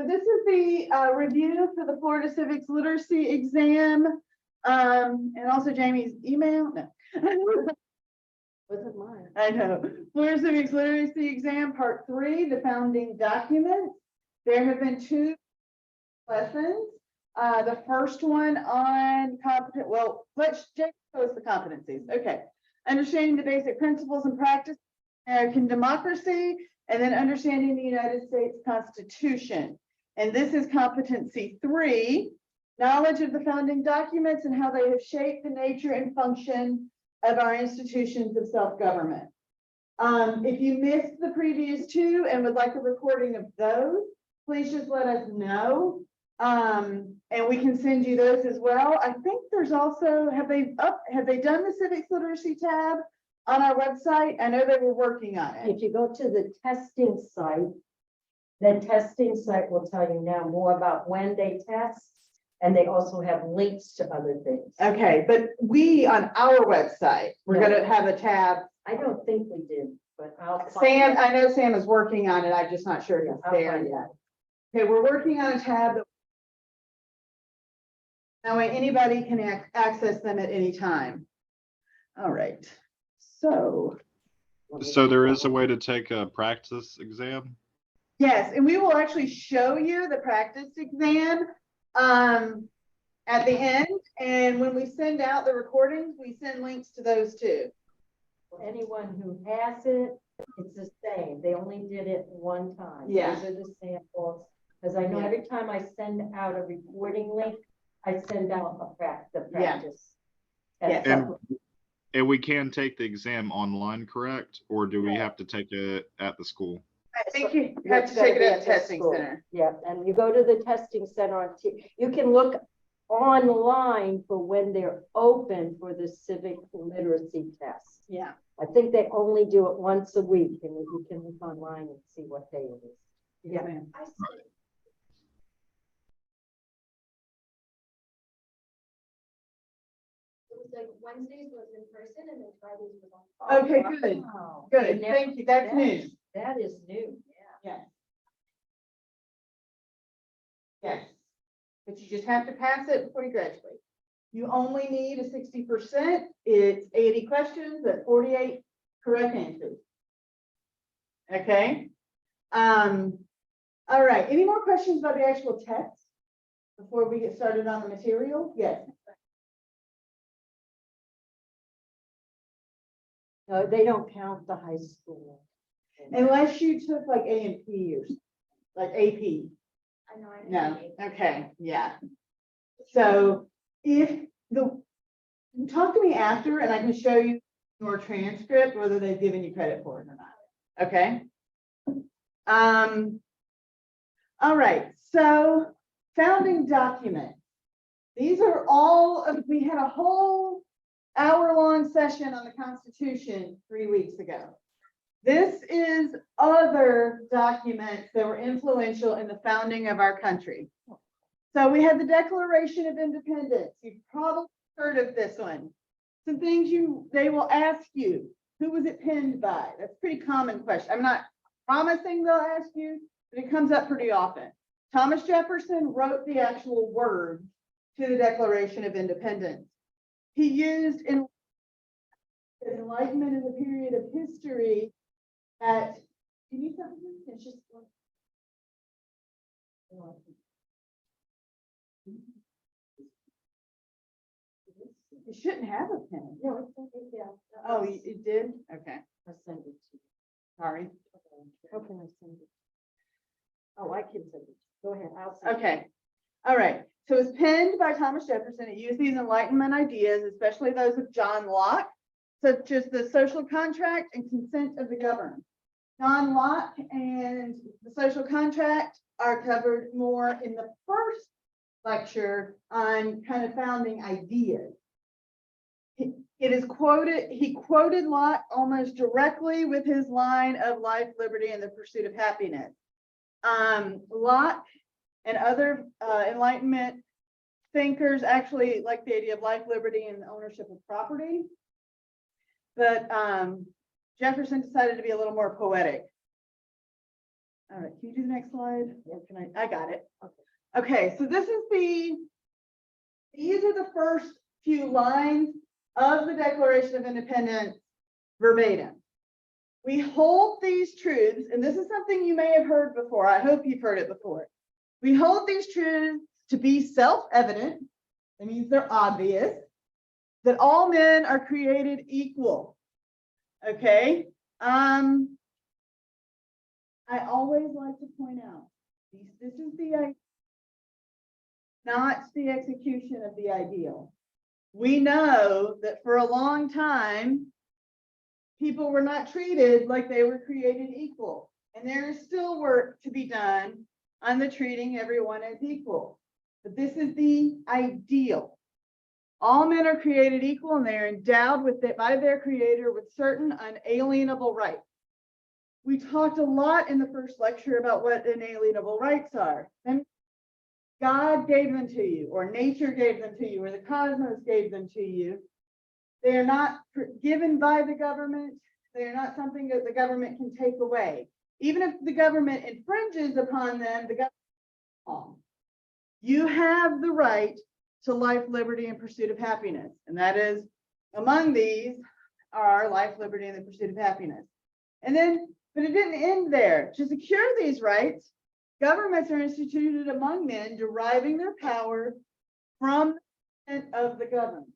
this is the review for the Florida Civics Literacy exam, and also Jamie's email. No. Wasn't mine. I know. Florida Civics Literacy exam, part 3, the founding documents. There have been 2 lessons. The first one on competent. Well, let's just post the competencies. Okay. Understanding the basic principles and practice of American democracy, and then understanding the United States Constitution. And this is Competency 3, knowledge of the founding documents and how they have shaped the nature and function of our institutions of self-government. If you missed the previous 2 and would like a recording of those, please just let us know. And we can send you those as well. I think there's also, have they done the Civics Literacy tab on our website? I know they were working on it. If you go to the testing site, the testing site will tell you now more about when they test, and they also have links to other things. Okay, but we on our website, we're No. going to have a tab. I don't think we did, but I'll find Sam, it. I know Sam is working on it. I'm just not sure if it's I'll there find yet. Okay, we're working on a tab. That way anybody can access them at any time. All right, so. So there is a way to take a practice exam? Yes, and we will actually show you the practice exam at the end. And when we send out the recordings, we send links to those too. Anyone who has it, it's the same. They only did it one time. Yeah. Those are the samples. Because I know Yeah. every time I send out a recording link, I send out the practice. Yeah. And we can take the exam online, correct? Or do we have to take it at the school? I think you It's have to gotta take it be at the the testing school. center. Yeah, and you go to the testing center on you can look online for when they're open for the civic literacy test. Yeah. I think they only do it once a week, and you can look online and see what day it is. Yeah, ma'am. I see. It was like Wednesdays was in person and then Fridays was on. Okay, good. Wow. Good, And thank you. That's news. That is new, yeah. Yes. Yes. But you just have to pass it before you graduate. You only need a 60%. It's 80 questions, that's 48 correct answers. Okay. All right. Any more questions about the actual test before we get started on the material? Yes. No, they don't count the high school. Unless you took like A and P or something, like AP. I know. I No, know. okay, yeah. So if talk to me after and I can show you your transcript, whether they've given you credit for it or not. Okay. All right, so founding documents. These are all of, we had a whole hour-long session on the Constitution 3 weeks ago. This is other documents that were influential in the founding of our country. So we had the Declaration of Independence. You've probably heard of this one. Some things they will ask you, who was it penned by? That's a pretty common question. I'm not promising they'll ask you, but it comes up pretty often. Thomas Jefferson wrote the actual words to the Declaration of Independence. He used enlightenment as a period of history that, you need something? It's just. You shouldn't have a pen. No, yeah. Oh, it did? Okay, I'll send it to you. sorry. How can I send it? Oh, I can send it. Go ahead, I'll send it. Okay, all right. So it's penned by Thomas Jefferson. It used these Enlightenment ideas, especially those of John Locke, such as the social contract and consent of the governed. John Locke and the social contract are covered more in the first lecture on kind of founding ideas. It is quoted, he quoted Locke almost directly with his line of life, liberty, and the pursuit of happiness. Locke and other Enlightenment thinkers actually like the idea of life, liberty, and ownership of property. But Jefferson decided to be a little more poetic. All right, can you do the next slide? Or can I got it. Okay, so this is these are the first few lines of the Declaration of Independence verbatim. We hold these truths, and this is something you may have heard before. I hope you've heard it before. We hold these truths to be self-evident. That means they're obvious. That all men are created equal. Okay. I always like to point out this is the idea, not the execution of the ideal. We know that for a long time, people were not treated like they were created equal. And there is still work to be done on the treating everyone as equal. But this is the ideal. All men are created equal and they are endowed with it by their creator with certain unalienable rights. We talked a lot in the first lecture about what inalienable rights are. And God gave them to you, or nature gave them to you, or the cosmos gave them to you. They are not given by the government. They are not something that the government can take away. Even if the government infringes upon them, the government, you have the right to life, liberty, and pursuit of happiness. And that is, among these are life, liberty, and the pursuit of happiness. And then, but it didn't end there. To secure these rights, governments are instituted among men, deriving their power from the consent of the government.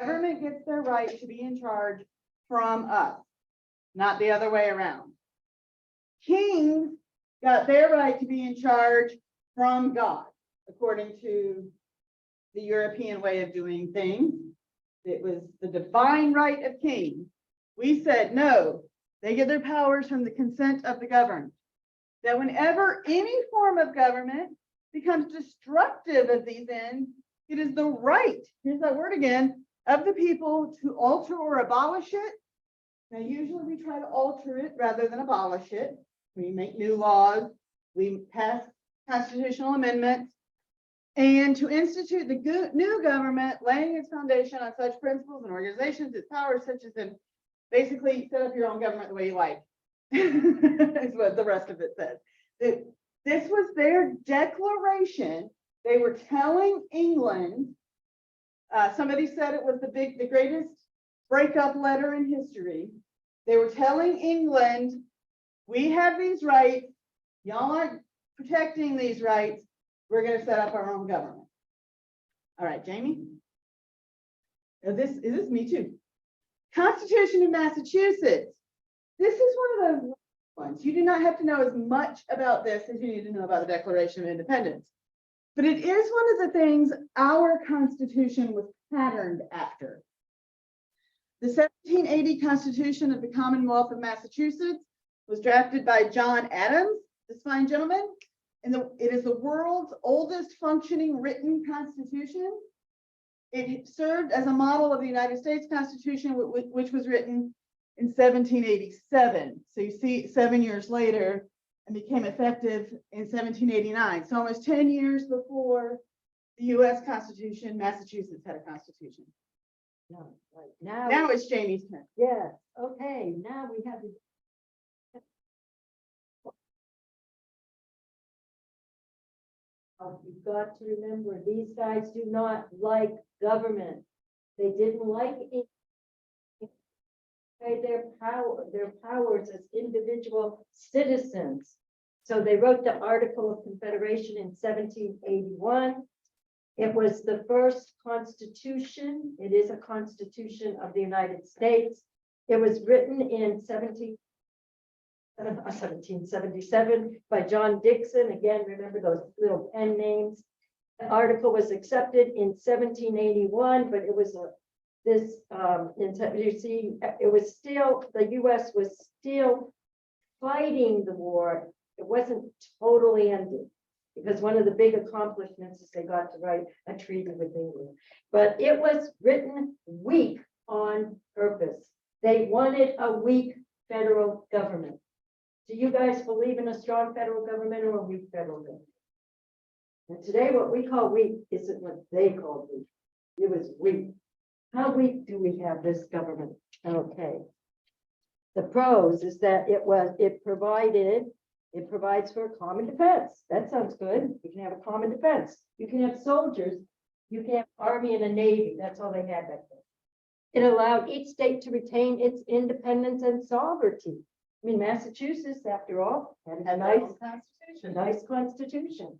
Government gets their right to be in charge from us, not the other way around. Kings got their right to be in charge from God, according to the European way of doing things. It was the divine right of kings. We said, no, they get their powers from the consent of the governed. That whenever any form of government becomes destructive of these ends, it is the right, here's that word again, of the people to alter or abolish it. Now, usually we try to alter it rather than abolish it. We make new laws, we pass constitutional amendments, and to institute the new government, laying its foundation on such principles and organizations, its powers such as in basically set up your own government the way you like, is what the rest of it says. This was their declaration. They were telling England, somebody said it was the greatest breakup letter in history. They were telling England, we have these rights, y'all aren't protecting these rights, we're going to set up our own government. All right, Jamie. Now this me too. Constitution of Massachusetts. This is one of those ones. You do not have to know as much about this as you need to know about the Declaration of Independence. But it is one of the things our Constitution was patterned after. The 1780 Constitution of the Commonwealth of Massachusetts was drafted by John Adams, this fine gentleman, and it is the world's oldest functioning written constitution. It served as a model of the United States Constitution, which was written in 1787. So you see, 7 years later, and became effective in 1789. So almost 10 years before the U.S. Constitution, Massachusetts had a constitution. No, right. Now it's Jamie's turn. Yes, okay, now we have the. You've got to remember, these guys do not like government. They didn't like it. Their powers as individual citizens. So they wrote the Article of Confederation in 1781. It was the first constitution. It is a constitution of the United States. It was written in 1777 by John Dixon. Again, remember those little pen names. The article was accepted in 1781, but it was you see, it was still, the U.S. was still fighting the war. It wasn't totally ended, because one of the big accomplishments is they got to write a treaty with England. But it was written weak on purpose. They wanted a weak federal government. Do you guys believe in a strong federal government or a weak federal government? And today, what we call weak isn't what they called weak. It was weak. How weak do we have this government? Okay. The pros is that it provides for a common defense. That sounds good. You can have a common defense. You can have soldiers. You can have army and a navy. That's all they had back then. It allowed each state to retain its independence and sovereignty. I mean, Massachusetts, after all, had a nice constitution.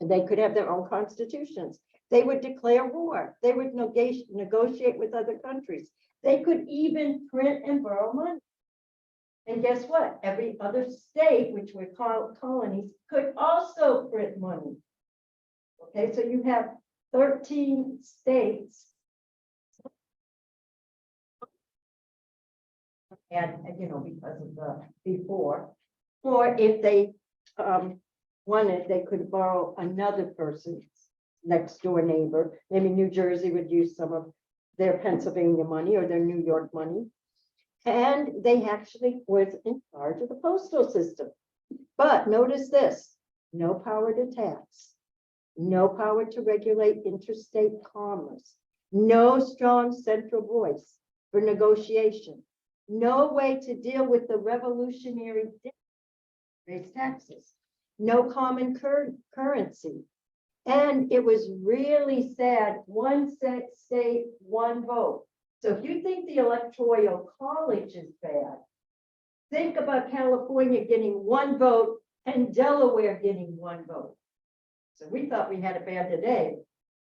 And they could have their own constitutions. They would declare war. They would negotiate with other countries. They could even print and borrow money. And guess what? Every other state, which were called colonies, could also print money. Okay, so you have 13 states. And because of the before, or if they wanted, they could borrow another person's next door neighbor. Maybe New Jersey would use some of their Pennsylvania money or their New York money. And they actually was in charge of the postal system. But notice this, no power to tax, no power to regulate interstate commerce, no strong central voice for negotiation, no way to deal with the revolutionary raise taxes, no common currency. And it was really sad, one state, one vote. So if you think the Electoral College is bad, think about California getting one vote and Delaware getting one vote. So we thought we had it bad today.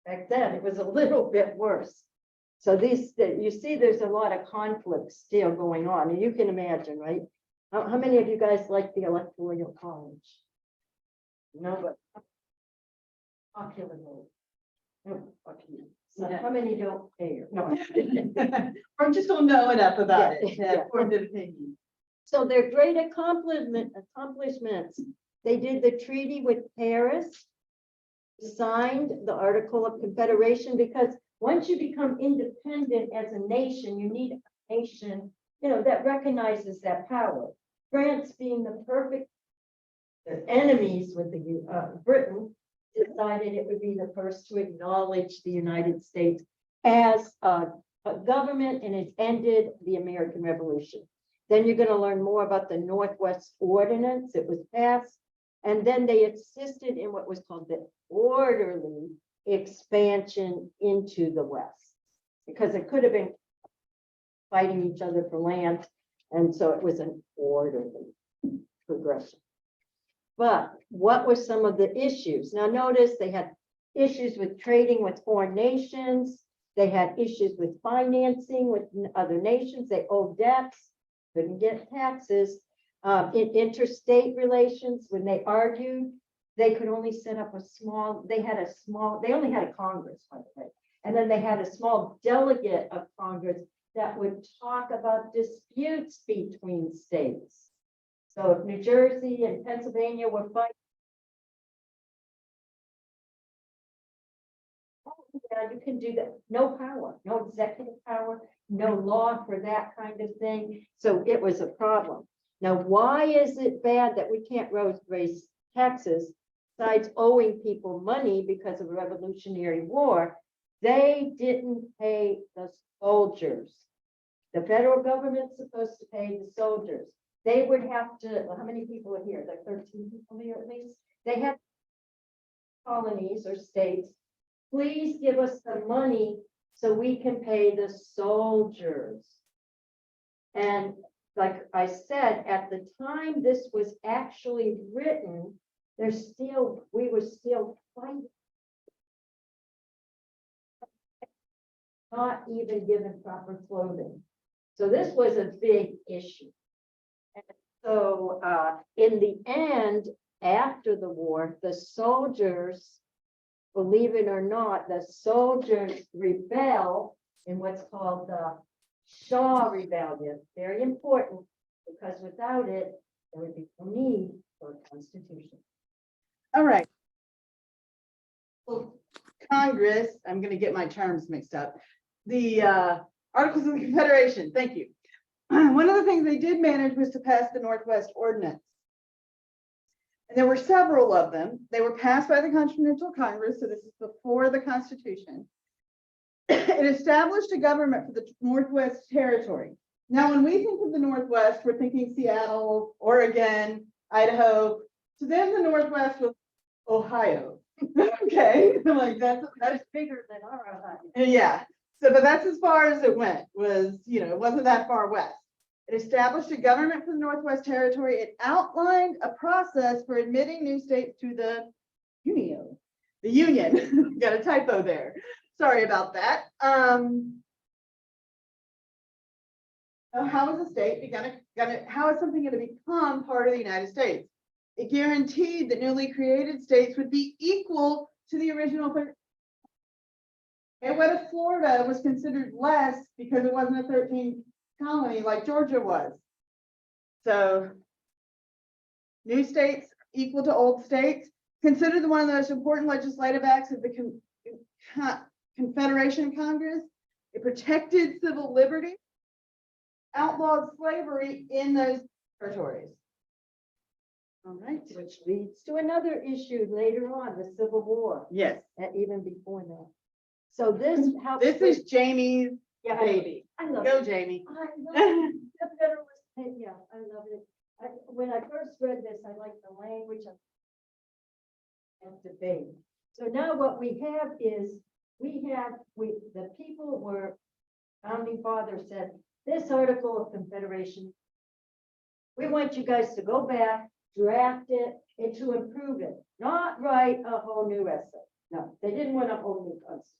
Back then, it was a little bit worse. So you see, there's a lot of conflict still going on, and you can imagine, right? How many of you guys like the Electoral College? No, but popular vote. No, popular. So how many don't care? No. Or just don't know enough about it to Yeah. have formed an opinion. So their great accomplishments, they did the treaty with Paris, signed the Article of Confederation, because once you become independent as a nation, you need a nation, that recognizes that power. France being the perfect, their enemies with the Britain, decided it would be the first to acknowledge the United States as a government, and it ended the American Revolution. Then you're going to learn more about the Northwest Ordinance. It was passed, and then they assisted in what was called the orderly expansion into the West, because it could have been fighting each other for land, and so it was an orderly progression. But what were some of the issues? Now notice they had issues with trading with foreign nations. They had issues with financing with other nations. They owed debts, couldn't get taxes. In interstate relations, when they argued, they could only set up they only had a Congress, by the way. And then they had a small delegate of Congress that would talk about disputes between states. So if New Jersey and Pennsylvania were fighting, yeah, you can do that. No power, no executive power, no law for that kind of thing. So it was a problem. Now, why is it bad that we can't raise taxes besides owing people money because of the Revolutionary War? They didn't pay the soldiers. The federal government's supposed to pay the soldiers. They would have to, how many people are here? There are 13 people here at least. They had colonies or states. Please give us the money so we can pay the soldiers. And like I said, at the time this was actually written, we were still fighting. Not even given proper clothing. So this was a big issue. And so in the end, after the war, the soldiers, believe it or not, the soldiers rebel in what's called the Shaw Rebellion. Very important, because without it, there would be no need for a constitution. All right. Well, Congress, I'm going to get my terms mixed up. The Articles of the Confederation, thank you. One of the things they did manage was to pass the Northwest Ordinance. And there were several of them. They were passed by the Continental Congress, so this is before the Constitution. It established a government for the Northwest Territory. Now, when we think of the Northwest, we're thinking Seattle, Oregon, Idaho. To them, the Northwest was Ohio. Okay, like that's bigger than our Ohio. yeah. So, but that's as far as it went, was, it wasn't that far west. It established a government for the Northwest Territory. It outlined a process for admitting new states to the Union. The Union. Got a typo there. Sorry about that. How is a state how is something going to become part of the United States? It guaranteed that newly created states would be equal to the original. And what if Florida was considered less because it wasn't a 13th colony like Georgia was? So new states equal to old states, considered one of the most important legislative acts of the Confederation Congress. It protected civil liberty, outlawed slavery in those territories. All right. Which leads to another issue later on, the Civil War, Yes. and even before that. So this helps. This is Jamie's yeah, baby. I love Go, it. Jamie. I love it. The Federalist, yeah, I love it. When I first read this, I liked the language of debate. So now what we have is, the people were, founding fathers said, this article of confederation, we want you guys to go back, draft it, and to improve it, not write a whole new essay. No, they didn't want a whole new constitution.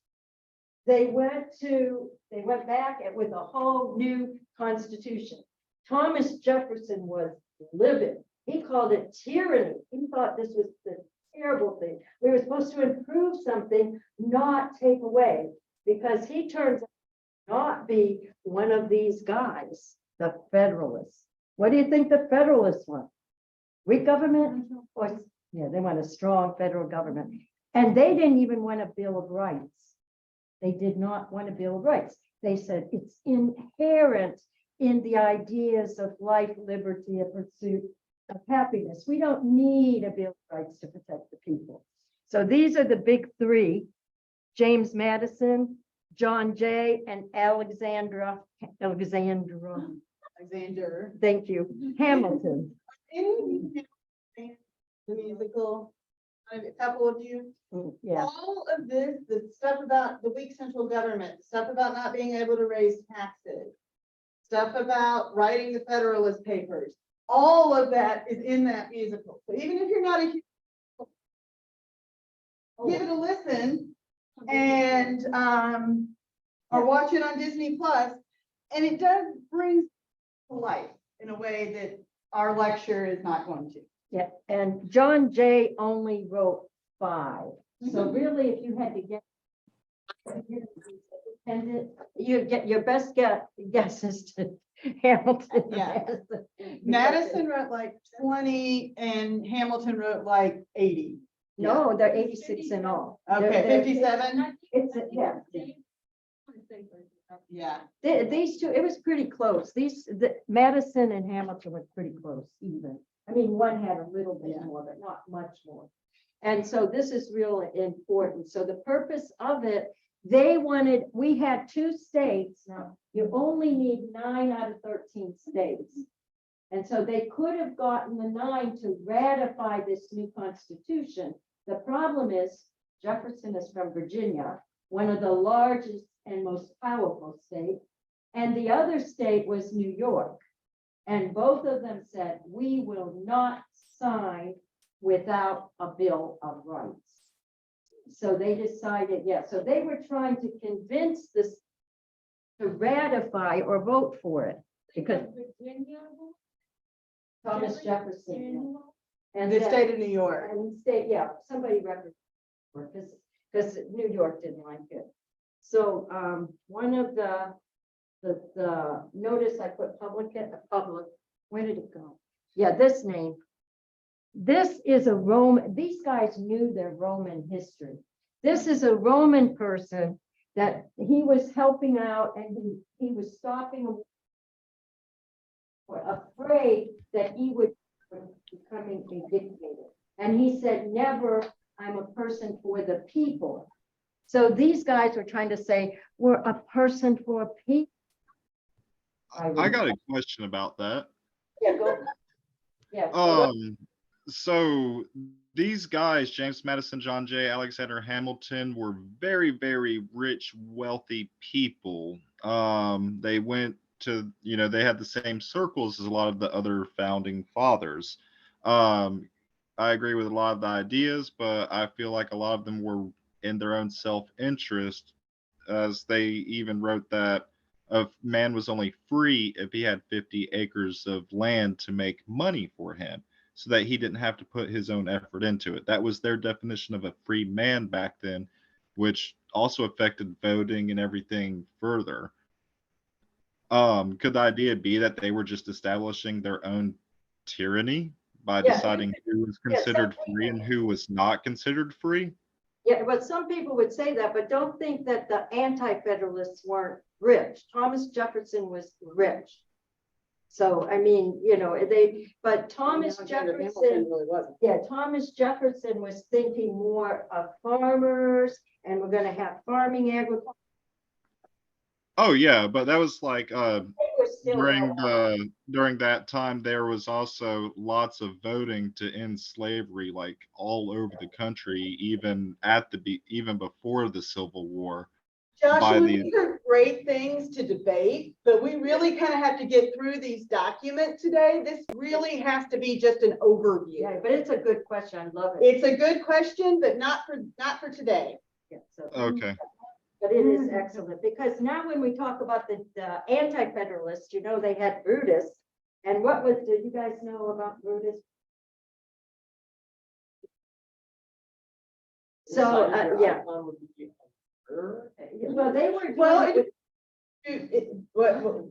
They went back with a whole new constitution. Thomas Jefferson was livid. He called it tyranny. He thought this was the terrible thing. We were supposed to improve something, not take away, because he turns out not be one of these guys, the Federalists. What do you think the Federalists want? Weak government? Or, yeah, they want a strong federal government. And they didn't even want a Bill of Rights. They did not want a Bill of Rights. They said it's inherent in the ideas of life, liberty, and pursuit of happiness. We don't need a Bill of Rights to protect the people. So these are the big three: James Madison, John Jay, and Alexander. Thank you. Hamilton. The musical, a couple of you. Yeah. All of this, the stuff about the weak central government, stuff about not being able to raise taxes, stuff about writing the Federalist Papers, all of that is in that musical. So even if you're not a huge, give it a listen and or watch it on Disney Plus, and it does bring to life in a way that our lecture is not going to. Yeah, and John Jay only wrote 5. So really, if you had to get, you get your best guess is to Hamilton. Yeah. Madison wrote like 20 and Hamilton wrote like 80. No, they're 86 in all. Okay, 57. It's yeah. Yeah. These two, it was pretty close. Madison and Hamilton were pretty close, even. I mean, one had a little bit more, but not much more. And so this is really important. So the purpose of it, we had 2 states. Now, you only need 9 out of 13 states. And so they could have gotten the 9 to ratify this new constitution. The problem is Jefferson is from Virginia, one of the largest and most powerful states. And the other state was New York. And both of them said, we will not sign without a Bill of Rights. So they decided, so they were trying to convince this to ratify or vote for it because Thomas Jefferson. And the state of New York. And state, somebody represented because New York didn't like it. So one of the notice I put public, where did it go? Yeah, this name. This is a Roman, these guys knew their Roman history. This is a Roman person that he was helping out and he was stopping, afraid that he would be becoming a dictator. And he said, never, I'm a person for the people. So these guys were trying to say, we're a person for people. I got a question about that. Yeah, go. Yeah. So these guys, James Madison, John Jay, Alexander Hamilton, were very, very rich, wealthy people. They went to, they had the same circles as a lot of the other founding fathers. Um, I agree with a lot of the ideas, but I feel like a lot of them were in their own self-interest, as they even wrote that a man was only free if he had 50 acres of land to make money for him, so that he didn't have to put his own effort into it. That was their definition of a free man back then, which also affected voting and everything further. Could the idea be that they were just establishing their own tyranny by Yeah, deciding who was yeah, some considered free people- and who was not considered free? Yeah, but some people would say that, but don't think that the Anti-Federalists weren't rich. Thomas Jefferson was rich. So, I mean, but Thomas Jefferson, really wasn't. yeah, Thomas Jefferson was thinking more of farmers, and we're gonna have farming agriculture. Oh yeah, but that was like They were still during that time there was also lots of voting to end slavery, like all over the country, even even before the Civil War. by Joshua, the- these are great things to debate, but we really kind of have to get through these documents today. This really has to be just an Yeah, overview. but it's a good question. I love it. It's a good question, but not for today. Yeah, so. Okay. But it is excellent, because now when we talk about the Anti-Federalists, they had Brutus. And do you guys know about Brutus? So, yeah. Well, they were. Well,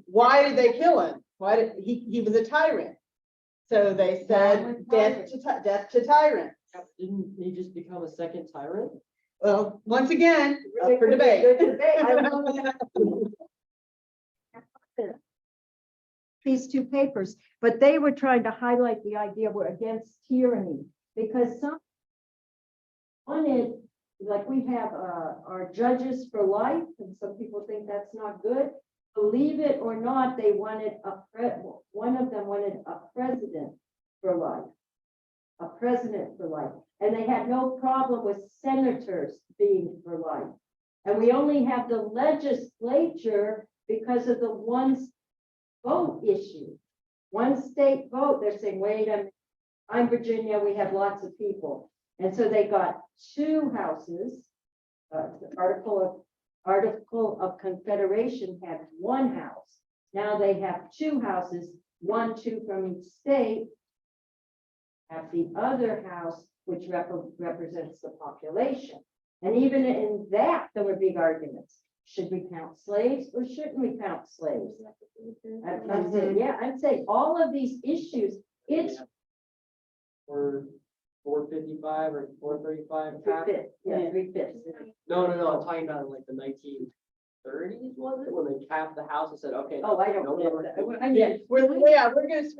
why did they kill him? Why did he was a tyrant? So they said death to tyrants. Didn't he just become a second tyrant? Well, once again, Really up for good debate. debate. I love it. These two papers, but they were trying to highlight the idea we're against tyranny, because some wanted, like we have our judges for life, and some people think that's not good. Believe it or not, they wanted one of them wanted a president for life. A president for life. And they had no problem with senators being for life. And we only have the legislature because of the one vote issue. One state vote, they're saying, wait a minute, I'm Virginia, we have lots of people. And so they got two houses. The Article of Confederation had one house. Now they have two houses, two from each state. Have the other house, which represents the population. And even in that, there were big arguments. Should we count slaves or shouldn't we count slaves? I'm saying all of these issues, it's Or 455 or 435 cap? 3/5, yeah, 3/5. No, I'm talking about like the 1930s, was it? When they capped the house and said, okay. Oh, I don't no know more that. than- I mean, Yeah, we're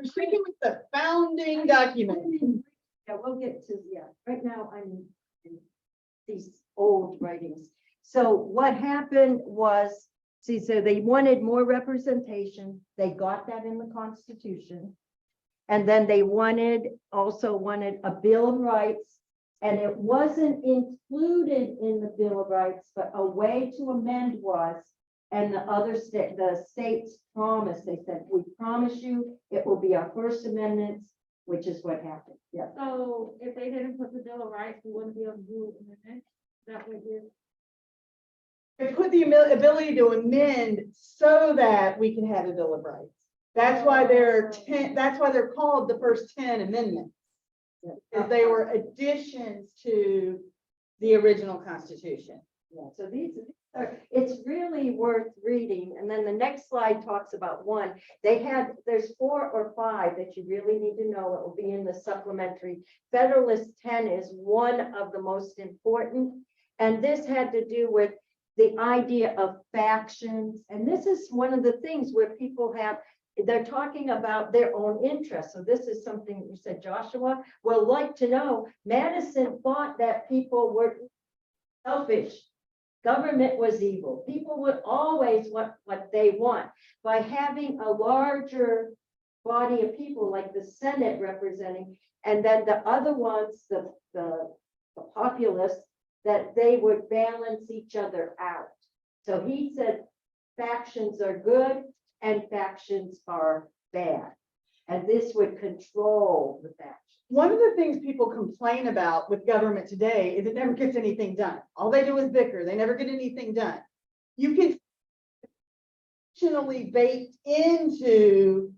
sticking with the founding document. Yeah, we'll get to, right now I'm in these old writings. So what happened was, so they wanted more representation. They got that in the Constitution. And then they also wanted a Bill of Rights. And it wasn't included in the Bill of Rights, but a way to amend was, and the states promised, they said, we promise you, it will be our first amendments, which is what happened. Yeah. So if they didn't put the Bill of Rights, we wouldn't be able to do it in the next, that would be. They put the ability to amend so that we can have a Bill of Rights. That's why that's why they're called the first 10 amendments. Because they were additions to the original Constitution. Yeah, so it's really worth reading. And then the next slide talks about one. There's 4 or 5 that you really need to know. It will be in the supplementary. Federalist 10 is one of the most important. And this had to do with the idea of factions. And this is one of the things where people they're talking about their own interests. So this is something you said, Joshua, will like to know. Madison thought that people were selfish. government was evil. People would always want what they want. By having a larger body of people like the Senate representing, and then the other ones, the populists, that they would balance each other out. So he said factions are good and factions are bad. And this would control the factions. One of the things people complain about with government today is it never gets anything done. All they do is bicker. They never get anything done. You can functionally baked into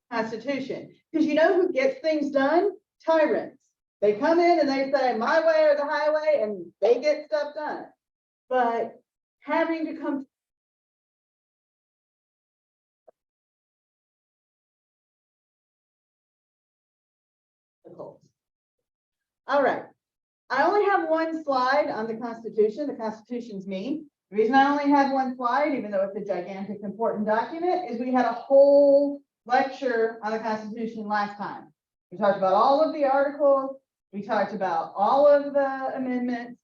the Constitution, because you know who gets things done? Tyrants. They come in and they say my way or the highway, and they get stuff done. But having to come all right. I only have one slide on the Constitution. The Constitution's me. The reason I only have one slide, even though it's a gigantic, important document, is we had a whole lecture on the Constitution last time. We talked about all of the articles. We talked about all of the amendments.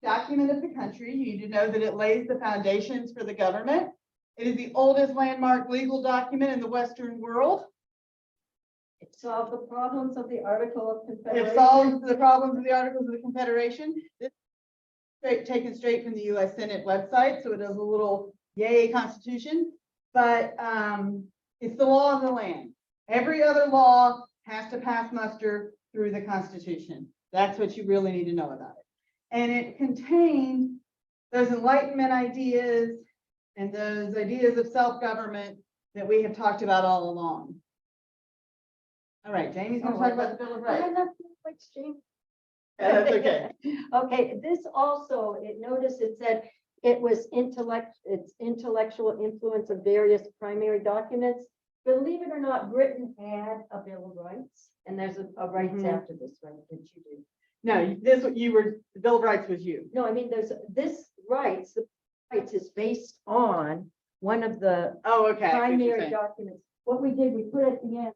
Document of the country. You need to know that it lays the foundations for the government. It is the oldest landmark legal document in the Western world. It solved the problems of the Article of Confederation. It solves the problems of the Articles of the Confederation. This is taken straight from the US Senate website, so it is a little yay Constitution, but it's the law of the land. Every other law has to pass muster through the Constitution. That's what you really need to know about it. And it contains those Enlightenment ideas and those ideas of self-government that we have talked about all along. All right, Jamie's going to talk about the Bill of Rights. Yeah, that's okay. Okay, this also, notice it said it was its intellectual influence of various primary documents. Believe it or not, Britain had a Bill of Rights, and there's a rights Mhm. after this, right? That you do. No, the Bill of Rights was you. No, I mean, there's this rights, the rights is based on one of the Oh, okay. I see what you're primary saying. documents. What we did, we put at the end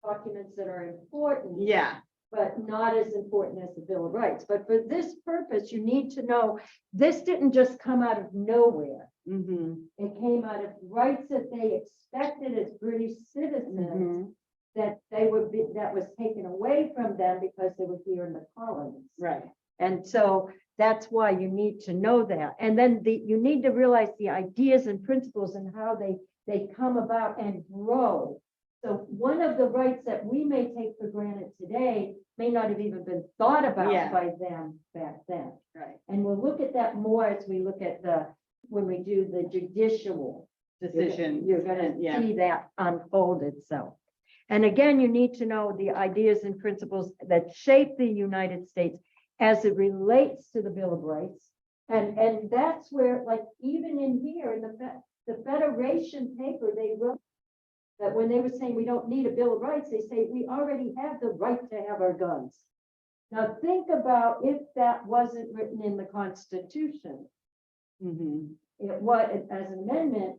documents that are important. Yeah. But not as important as the Bill of Rights. But for this purpose, you need to know, this didn't just come out of nowhere. Mm-hmm. It came out of rights that they expected as British citizens, that that was taken away from them because they were here in the colonies. Right. And so that's why you need to know that. And then you need to realize the ideas and principles and how they come about and grow. So one of the rights that we may take for granted today may not have even been thought about Yeah. by them back then. Right. And we'll look at that more as we look at when we do the judicial Decision. You're gonna Yeah. see that unfold itself. And again, you need to know the ideas and principles that shape the United States as it relates to the Bill of Rights. And that's where, like, even in here, in the Federation paper, they wrote that when they were saying we don't need a Bill of Rights, they say we already have the right to have our guns. Now think about if that wasn't written in the Constitution. Mm-hmm. It was, as an amendment,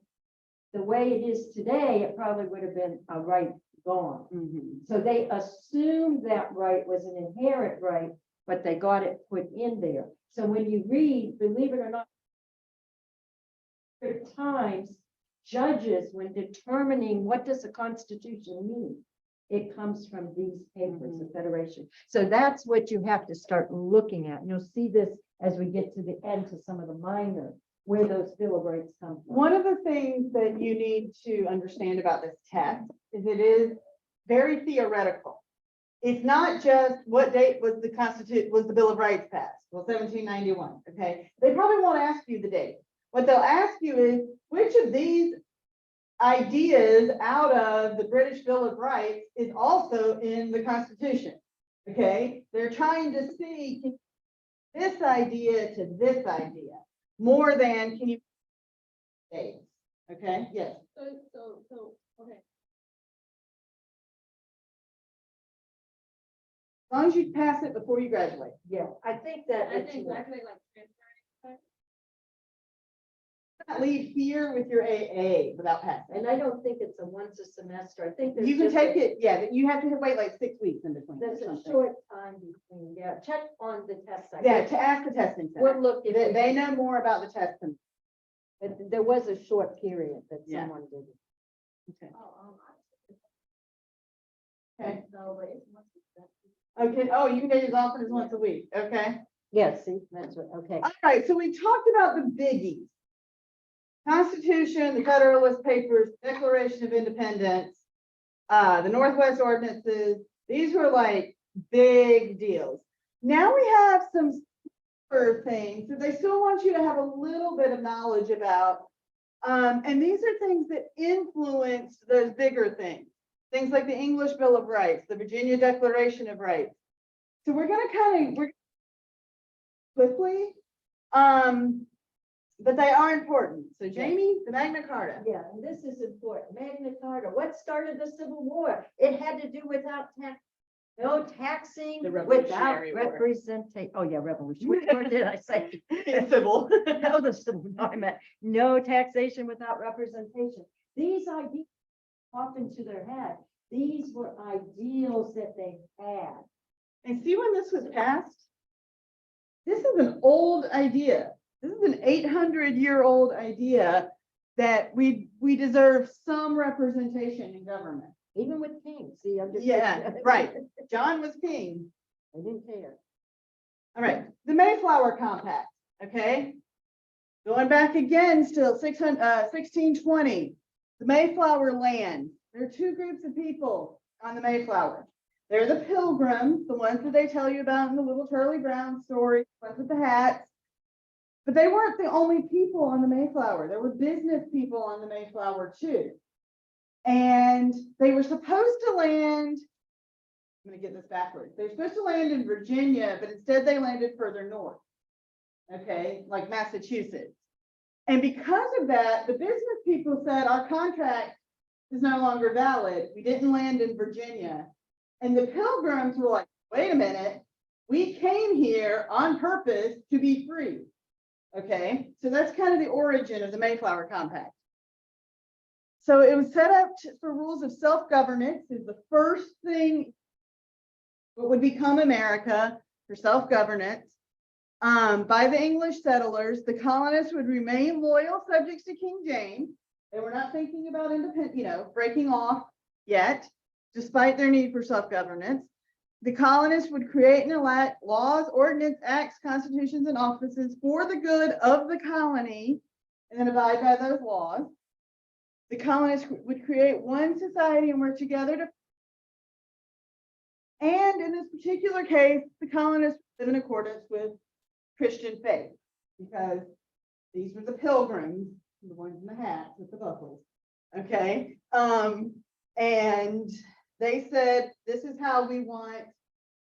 the way it is today, it probably would have been a right gone. Mm-hmm. So they assumed that right was an inherent right, but they got it put in there. So when you read, believe it or not, at times, judges, when determining what does the Constitution mean, it comes from these papers, the Federation. So that's what you have to start looking at. And you'll see this as we get to the end to some of the minor, where those Bill of Rights come from. One of the things that you need to understand about this test is it is very theoretical. It's not just what date was the Bill of Rights passed? Well, 1791. Okay. They probably won't ask you the date. What they'll ask you is which of these ideas out of the British Bill of Rights is also in the Constitution. Okay. They're trying to see this idea to this idea more than can you dates. Okay. Yes. So, okay. As long as you pass it before you graduate. Yeah, I think that. I think graduate like transferring. leave here with your AA without passing. And I don't think it's a once a semester. I think there's You can just take a- it, yeah, but you have to wait like 6 weeks in between. or There's a something. short time between, yeah, check on the test site. Yeah, to ask the testing We'll center. look if They, we- they know more about the testing. But there was a short period that Yeah. someone did it. Okay. Okay. No, but it's much. Okay, oh, you can get yours offered as once a week, okay? Yes, see, that's what, okay. All right, so we talked about the biggies. Constitution, the Federalist Papers, Declaration of Independence, the Northwest Ordinances, these were like big deals. Now we have some smaller things that they still want you to have a little bit of knowledge about. And these are things that influence those bigger things. Things like the English Bill of Rights, the Virginia Declaration of Rights. So we're gonna we're quickly, but they are important. So Jamie, the Magna Carta. Yeah, and this is important. Magna Carta, what started the Civil War? It had to do without tax, no taxing The without Revolutionary War. representation. Oh, yeah, revolution. Which word did I say? Civil. No, the Civil, no, I meant no taxation without representation. These ideas pop into their head. These were ideals that they had. And see when this was passed? This is an old idea. This is an 800-year-old idea that we deserve some representation in government. Even with kings, see, I'm just. Yeah, right. John was king. I didn't care. All right, the Mayflower Compact, okay? Going back again, still 1620, the Mayflower land. There are two groups of people on the Mayflower. They're the Pilgrims, the ones that they tell you about in the little Charlie Brown story, the ones with the hats. But they weren't the only people on the Mayflower. There were business people on the Mayflower too. And they were supposed to land, I'm gonna get this backwards. They're supposed to land in Virginia, but instead they landed further north. Okay, like Massachusetts. And because of that, the business people said our contract is no longer valid. We didn't land in Virginia. And the Pilgrims were like, wait a minute, we came here on purpose to be free. Okay, so that's kind of the origin of the Mayflower Compact. So it was set up for rules of self-governance is the first thing what would become America for self-governance. By the English settlers, the colonists would remain loyal subjects to King James. They were not thinking about breaking off yet, despite their need for self-governance. The colonists would create and elect laws, ordinance, acts, constitutions, and offices for the good of the colony, and then abide by those laws. The colonists would create one society and work together to. And in this particular case, the colonists live in accordance with Christian faith, because these were the Pilgrims, the ones in the hats with the buckles. Okay, and they said, this is how we want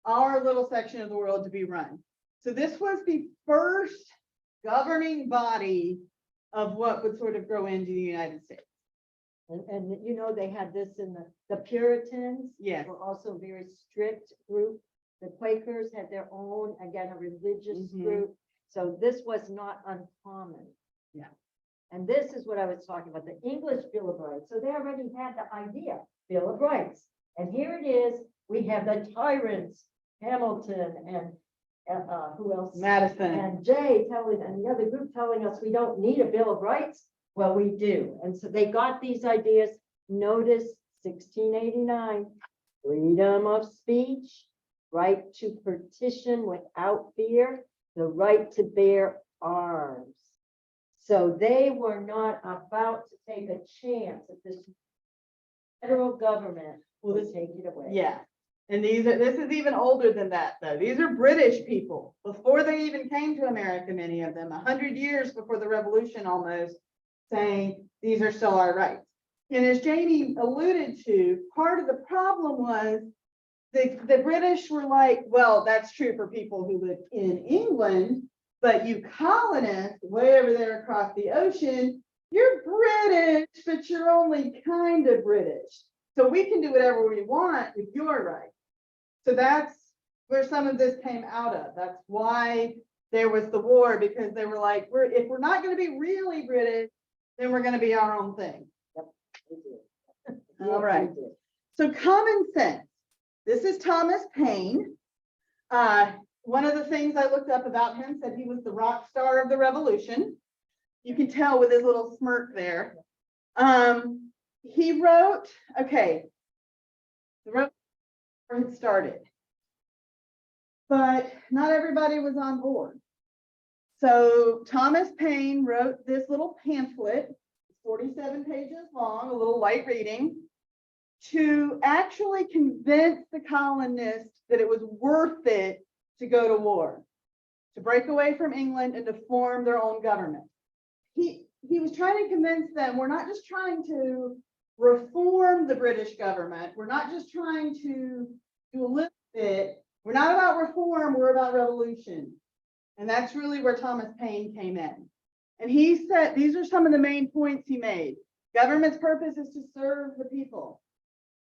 our little section of the world to be run. So this was the first governing body of what would sort of grow into the United States. And you know, they had this in the Puritans. Yes. Were also a very strict group. The Quakers had their own, again, a religious Mhm. group. So this was not uncommon. Yeah. And this is what I was talking about, the English Bill of Rights. So they already had the idea, Bill of Rights. And here it is, we have the tyrants, Hamilton and who else? Madison. And Jay telling, and the other group telling us we don't need a Bill of Rights. Well, we do. And so they got these ideas. Notice 1689, freedom of speech, right to petition without fear, the right to bear arms. So they were not about to take a chance that this federal government will take it away. Yeah. And this is even older than that, though. These are British people before they even came to America, many of them, 100 years before the Revolution almost, saying these are still our rights. And as Jamie alluded to, part of the problem was the British were like, well, that's true for people who live in England, but you colonists way over there across the ocean, you're British, but you're only kind of British. So we can do whatever we want with your rights. So that's where some of this came out of. That's why there was the war, because they were like, if we're not gonna be really British, then we're gonna be our own thing. We did. All right. We did. So common sense. This is Thomas Paine. One of the things I looked up about him said he was the rock star of the revolution. You can tell with his little smirk there. He wrote, okay, the revolution had started, but not everybody was on board. So Thomas Paine wrote this little pamphlet, 47 pages long, a little light reading, to actually convince the colonists that it was worth it to go to war, to break away from England and to form their own government. He was trying to convince them, we're not just trying to reform the British government, we're not just trying to do a little bit, we're not about reform, we're about revolution. And that's really where Thomas Paine came in. And he said, these are some of the main points he made. Government's purpose is to serve the people.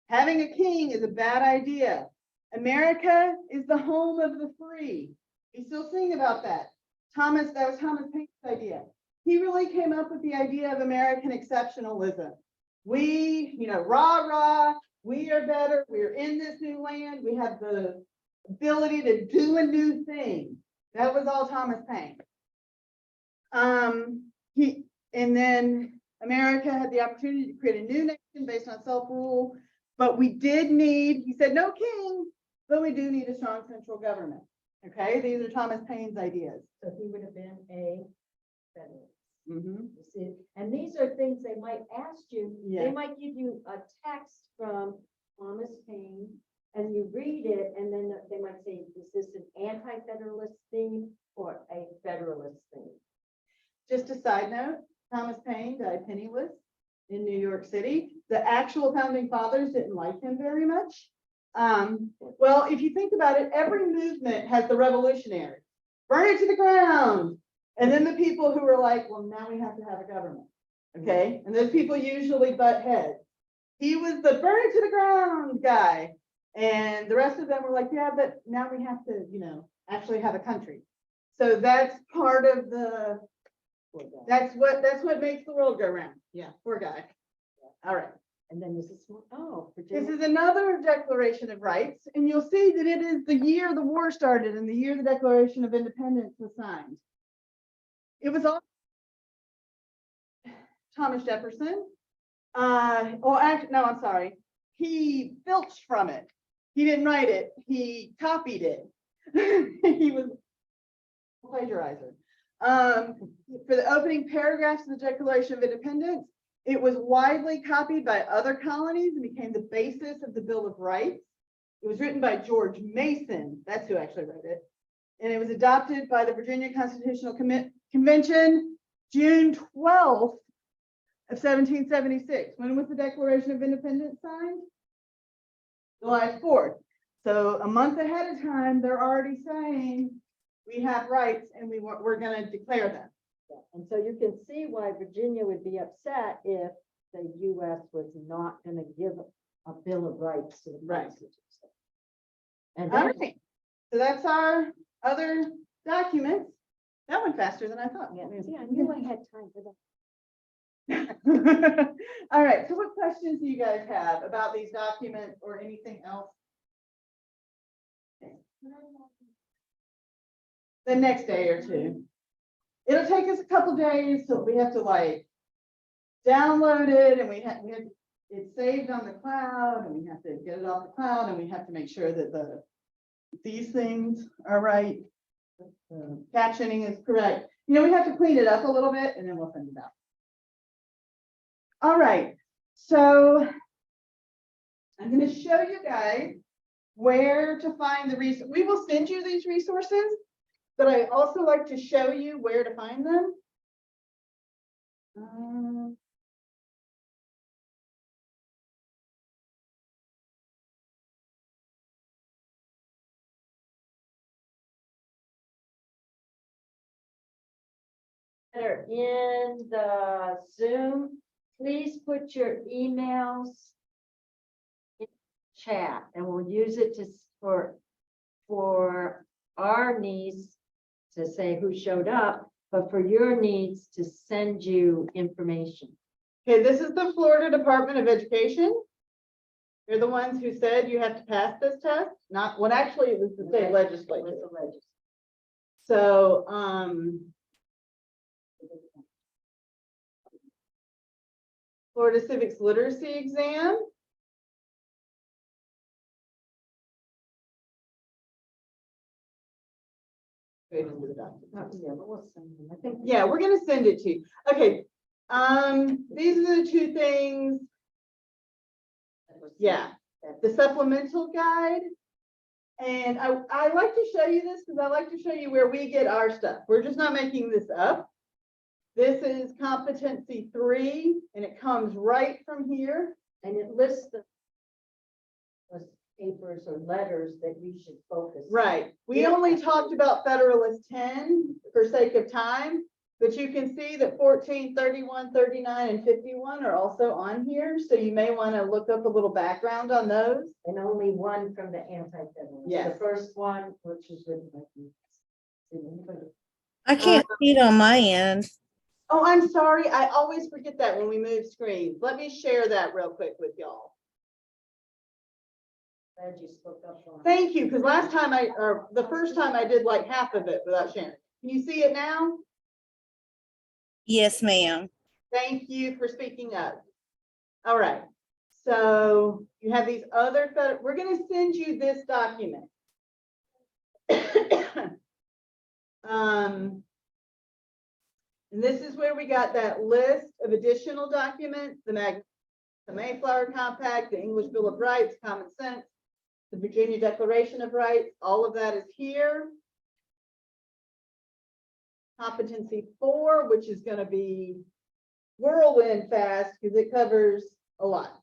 Having a king is a bad idea. America is the home of the free. We still sing about that. That was Thomas Paine's idea. He really came up with the idea of American exceptionalism. We, rah, rah, we are better. We're in this new land. We have the ability to do a new thing. That was all Thomas Paine. And then America had the opportunity to create a new nation based on self-rule, but we did need, he said, no king, but we do need a strong central government. Okay, these are Thomas Paine's ideas. So he would have been a Federalist. Mhm. You see, and these are things they might ask you. Yeah. They might give you a text from Thomas Paine, and you read it, and then they might say, is this an anti-federalist theme or a federalist theme? Just a side note, Thomas Paine died penniless in New York City. The actual founding fathers didn't like him very much. Well, if you think about it, every movement has the revolutionaries, burn it to the ground. And then the people who were like, well, now we have to have a government. Okay. And those people usually butt heads. He was the burn it to the ground guy. And the rest of them were like, yeah, but now we have to, actually have a country. So that's part of the, that's what makes the world go round. Yeah, poor guy. All right. And then this is, This Virginia. is another Declaration of Rights, and you'll see that it is the year the war started and the year the Declaration of Independence was signed. It was all Thomas Jefferson. I'm sorry. He filched from it. He didn't write it. He copied it. He was a plagiarizer. For the opening paragraphs of the Declaration of Independence, it was widely copied by other colonies and became the basis of the Bill of Rights. It was written by George Mason. That's who actually wrote it. And it was adopted by the Virginia Constitutional Convention, June 12th of 1776. When was the Declaration of Independence signed? July 4th. So a month ahead of time, they're already saying we have rights and we're going to declare them. And so you can see why Virginia would be upset if the US was not going to give a Bill of Rights to the Right. Constitution. And All then, right. So that's our other documents. That went faster than I thought. yeah, I knew I had time for that. All right. So what questions do you guys have about these documents or anything else? The next day or two. It'll take us a couple days, so we have to like download it, and we have it's saved on the cloud, and we have to get it off the cloud, and we have to make sure that these things are right. Captioning is correct. We have to clean it up a little bit, and then we'll send it out. All right, so I'm going to show you guys where to find the resources. We will send you these resources, but I also like to show you where to find them. That are in the Zoom, please put your emails in chat, and we'll use it for our niece to say who showed up, but for your needs to send you information. Okay, this is the Florida Department of Education. They're the ones who said you have to pass this test, not, well, actually, it was the state legislature. With the legislature. So, Florida Civics Literacy Exam. Straight into the document. Yeah, but we'll send them. I think. Yeah, we're gonna send it to you. Okay, these are the two things. Yeah, the supplemental guide. And I like to show you this because I like to show you where we get our stuff. We're just not making this up. This is Competency 3, and it comes right from here. And it lists the papers or letters that you should focus. on. Right. We only talked about Federalist 10 for sake of time, but you can see that 14, 31, 39, and 51 are also on here. So you may want to look up a little background on those. And only one from the Anti-Federalist. Yes. The first one, which is written by you. Did anybody- I can't see it on my end. Oh, I'm sorry. I always forget that when we move screens. Let me share that real quick with y'all. Glad you spoke up on it. Thank you, because the first time I did like half of it without sharing. Can you see it now? Yes, ma'am. Thank you for speaking up. All right. So you have these other, we're going to send you this document. And this is where we got that list of additional documents, the Mayflower Compact, the English Bill of Rights, Common Sense, the Virginia Declaration of Rights, all of that is here. Competency 4, which is going to be whirlwind fast because it covers a lot.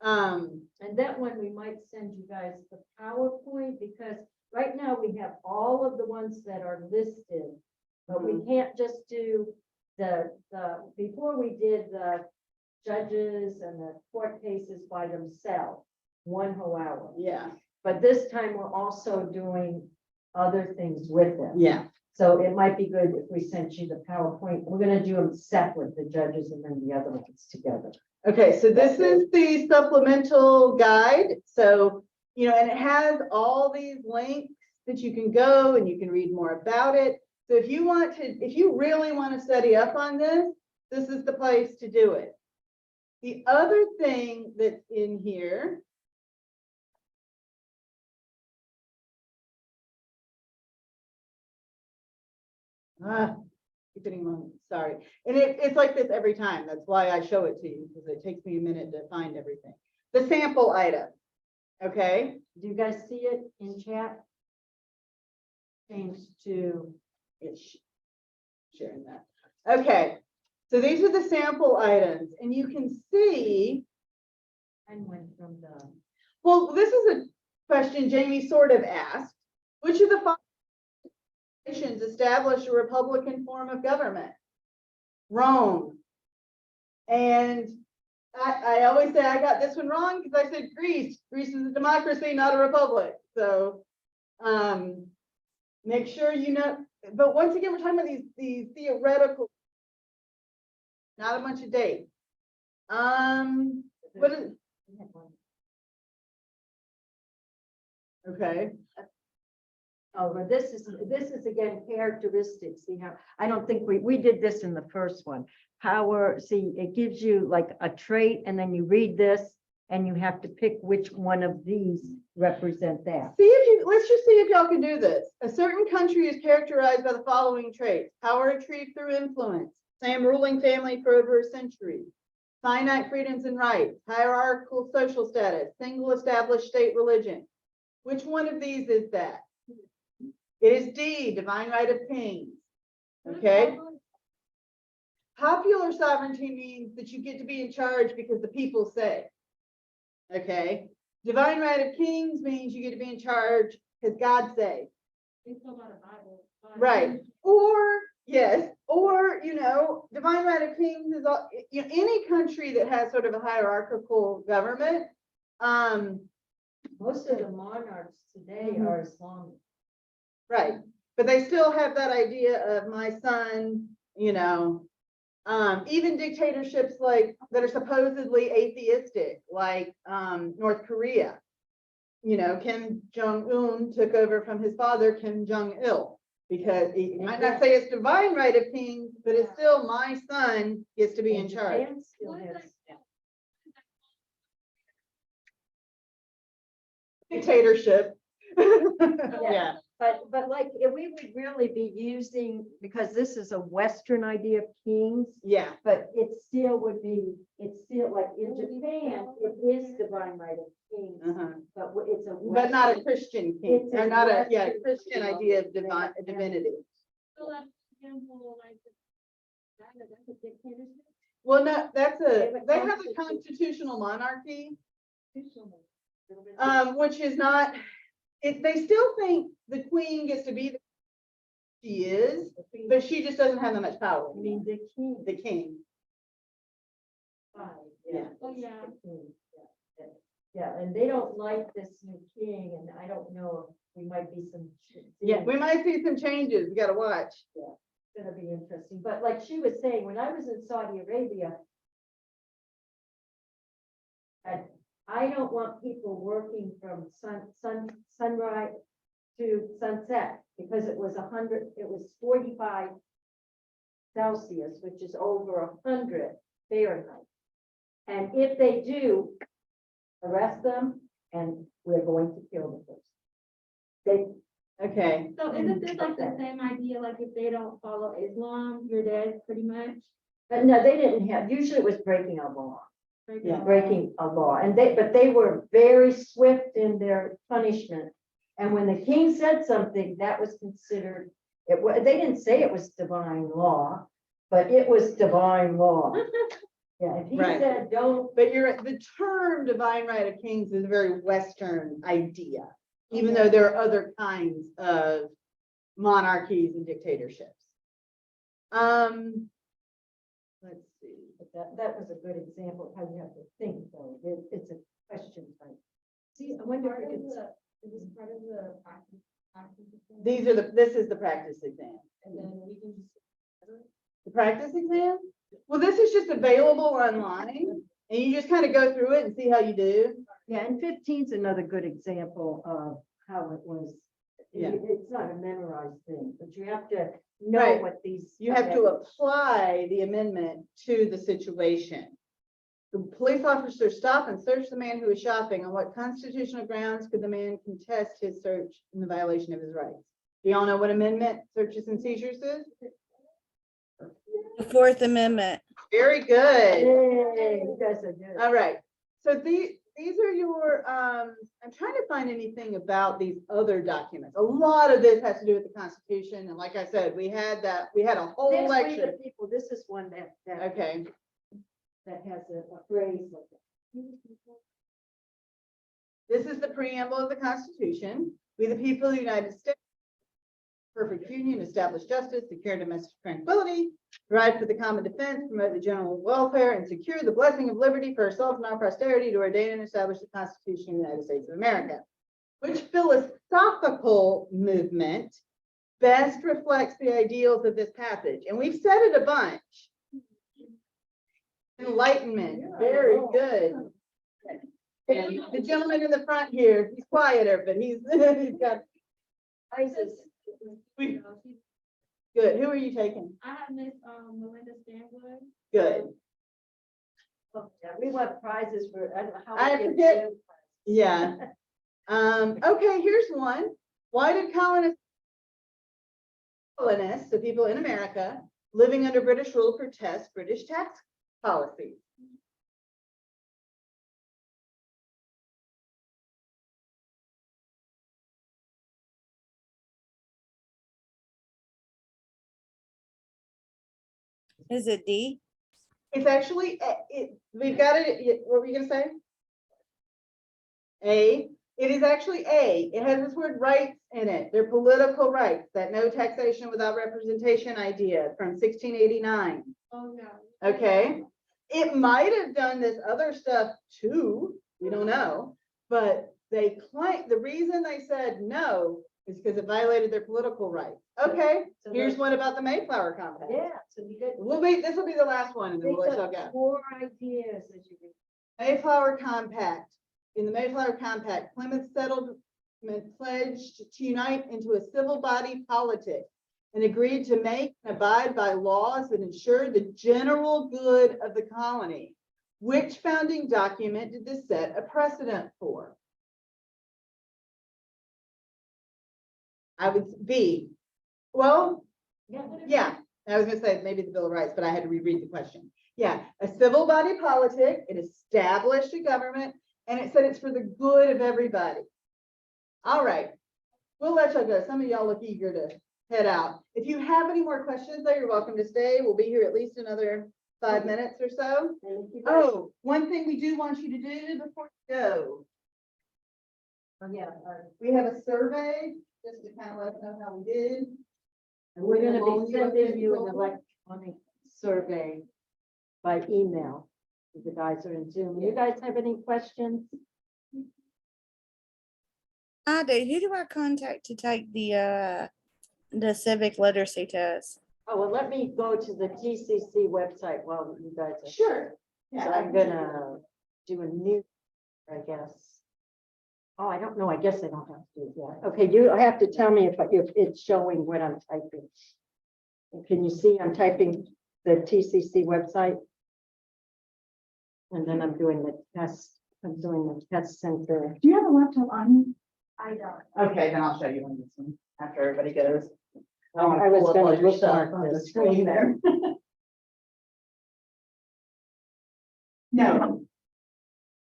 And that one, we might send you guys the PowerPoint, because right now we have all of the ones that are listed. But we can't just do before we did the judges and the court cases by themselves, one whole hour. Yeah, But this time we're also doing other things with them. yeah. So it might be good if we sent you the PowerPoint. We're gonna do them separate, the judges and then the other ones together. Okay, so this is the supplemental guide. So, and it has all these links that you can go and you can read more about it. So if you really want to study up on this, this is the place to do it. The other thing that's in here. Keep getting on, sorry. And it's like this every time. That's why I show it to you, because it takes me a minute to find everything. The sample item. Okay. Do you guys see it in chat? Change to. It's sharing that. Okay, so these are the sample items, and you can see, And went from the. well, this is a question Jamie sort of asked. Which of the following nations established a republican form of government? Rome. And I always say I got this one wrong because I said Greece. Greece is a democracy, not a republic. So make sure you know. But once again, we're talking about these theoretical, not a bunch of dates. What is, okay. Oh, but this is again characteristics. See how, I don't think we did this in the first one. Power, see, it gives you like a trait and then you read this and you have to pick which one of these represent that. Let's just see if y'all can do this. A certain country is characterized by the following traits: power retrieved through influence, same ruling family for over a century, finite freedoms and rights, hierarchical social status, single established state religion. Which one of these is that? It is D, divine right of kings. Okay. Popular sovereignty means that you get to be in charge because the people say. Okay. Divine right of kings means you get to be in charge because God say. It's still not a Bible. Right. Or yes, or divine right of kings is any country that has sort of a hierarchical government. Most of the monarchs today are Islamic. Right. but they still have that idea of my son, you know. Even dictatorships like that are supposedly atheistic, like North Korea. You know, Kim Jong-un took over from his father, Kim Jong-il, because he might not say it's divine right of kings, but it's still my son gets to be in charge. Japan still has- Dictatorship. Yeah. But like, if we would really be using, because this is a Western idea of kings, Yeah, but it still would be, it's still like in Japan, it is divine right of kings, but it's a. but not a Western- Christian king, It's a or not a, yeah, Western Christian king. idea of divine divinity. So like, example, like, that's a dictatorship. Well, no, that's They have a they have a constitution. constitutional monarchy, which is not, they still think the queen gets to be the she is, but she just doesn't have that much power. I mean, the king. The king. Yeah. Oh, yeah. the king, yeah. Yeah, and they don't like this new king, and I don't know, if we might be some. Yeah, we might see some changes. We gotta watch. It's gonna be interesting, but like she was saying, when I was in Saudi Arabia, and I don't want people working from sunrise to sunset, because it was 45 Celsius, which is over 100 Fahrenheit. And if they do, arrest them, and we're going to kill the person. They, Okay. So isn't this like the same idea, like if they don't follow Islam, you're dead, pretty much? but no, they didn't have, usually it was breaking a law. Yeah. Breaking a law, and but they were very swift in their punishment. And when the king said something, that was considered, they didn't say it was divine law, but it was divine law. Yeah, if he Right. said, don't, But the term divine right of kings is a very Western idea, even though there are other kinds of monarchies and dictatorships. Let's see. but that was a good example of how you have to think, though. It's a question type. See, I wonder if it's. Is this part of the practice? This is the practice exam. And then we can just. The practice exam? Well, this is just available online, and you just kind of go through it and see how you do. Yeah, and 15 is another good example of how it was. Yeah. It's not a memorized thing, but you have to know Right. what these. You have to apply the amendment to the situation. The police officer stopped and searched the man who was shopping. On what constitutional grounds could the man contest his search in the violation of his rights? Do y'all know what amendment searches and seizures is? The Fourth Amendment. Very good. Yay, you guys are good. All right. So these are your, I'm trying to find anything about these other documents. A lot of this has to do with the Constitution. And like I said, we had a whole This way lecture. the people, this is one that Okay. that has a phrase like that. This is the preamble of the Constitution. We, the people of the United States, perfect union, establish justice, secure domestic tranquility, provide for the common defense, promote the general welfare, and secure the blessing of liberty for ourselves and our posterity, to ordain and establish the Constitution of the United States of America. Which philosophical movement best reflects the ideals of this passage? And we've said it a bunch. Enlightenment, very good. And the gentleman in the front here, he's quieter, but he's got ISIS. We- good. Who are you taking? I have Miss, Melinda Stanwood. Good. Yeah, we want prizes for, I don't know how. I we get forget. them. Yeah. Okay, here's one. Why did colonists, so people in America living under British rule, protest British tax policy? Is it D? It's actually, we've got it, what were you gonna say? A, it is actually A. It has this word rights in it. They're political rights, that no taxation without representation idea from 1689. Oh, yeah. Okay, it might have done this other stuff too, we don't know, but they claim, the reason they said no It's because it violated their political rights. Okay, So here's those- one about the Mayflower Compact. Yeah, so you get. This will be the last one and then Think we'll let y'all of go. more ideas as you read. Mayflower Compact. In the Mayflower Compact, Plymouth Settlement pledged to unite into a civil body politic and agreed to make and abide by laws that ensure the general good of the colony. Which founding document did this set a precedent for? I would B. Well, yeah, I was gonna say maybe the Bill of Rights, but I had to reread the question. Yeah, a civil body politic, it established a government, and it said it's for the good of everybody. All right, we'll let y'all go. Some of y'all look eager to head out. If you have any more questions, though, you're welcome to stay. We'll be here at least another 5 minutes or so. And if you guys- Oh, one thing we do want you to do before you go, Oh, yeah, we have a survey, just to kind of let us know how we did. and we're gonna Along be you sending you an updated electronic survey by email. If the guys are in Zoom. You guys have any questions? I do. Who do I contact to take the civic literacy test? Oh, well, let me go to the TCC website while you guys are. Sure. So Yeah, I'm gonna do a new, I guess. Oh, I don't know. I guess I don't have to do that. Okay, you have to tell me if it's showing what I'm typing. Can you see I'm typing the TCC website? And then I'm doing the test, I'm doing the test center. Do you have a laptop on? I don't. Okay, then I'll show you on this one after everybody goes. I was pull up all gonna your bookmark stuff on the this. screen there. No,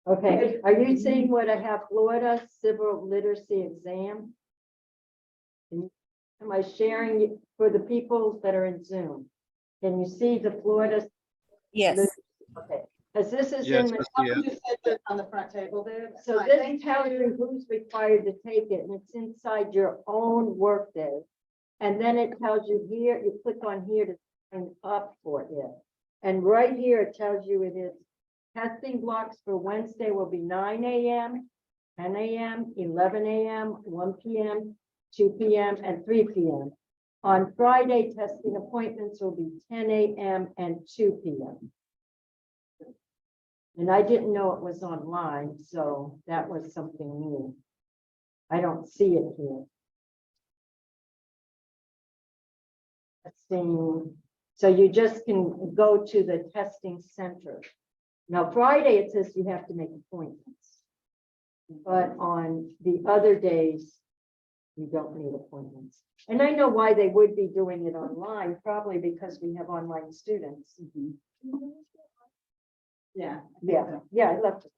Okay, are you seeing what I have? Florida Civil Literacy Exam? Am I sharing it for the people that are in Zoom? Can you see the Florida? Yes. Okay, because this is Yes, in, I the- see You it. just said that on the front table there. so Fine, this thank tells you who's required to take it, and it's inside your own workday. And then it tells you here, you click on here to sign up for it. And right here, it tells you it is testing blocks for Wednesday will be 9 a.m., 10 a.m., 11 a.m., 1 p.m., 2 p.m., and 3 p.m. On Friday, testing appointments will be 10 a.m. and 2 p.m. And I didn't know it was online, so that was something new. I don't see it here. Testing, so you just can go to the testing center. Now, Friday, it says you have to make appointments. But on the other days, you don't need appointments. And I know why they would be doing it online, probably because we have online students. Yeah. Yeah, I left it.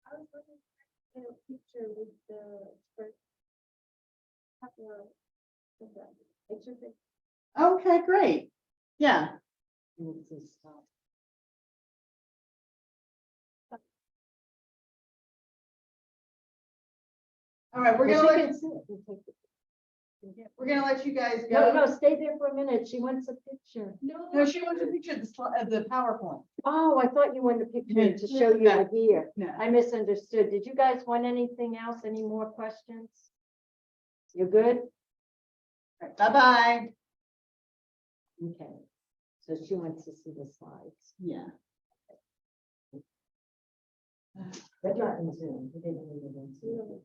I was looking at a picture with the first couple of the picture. Okay, great. Yeah. It's this stuff. All right, we're Well, gonna she let, can sit and take it. we're gonna let you guys No, go. no, stay there for a minute. She wants a picture. No, she wants a picture of the PowerPoint. Oh, I thought you wanted a picture to show you No. it here. No. I misunderstood. Did you guys want anything else? Any more questions? You good? Bye-bye. Okay. So she wants to see the slides. Yeah. They're not in Zoom. We didn't need it in Zoom.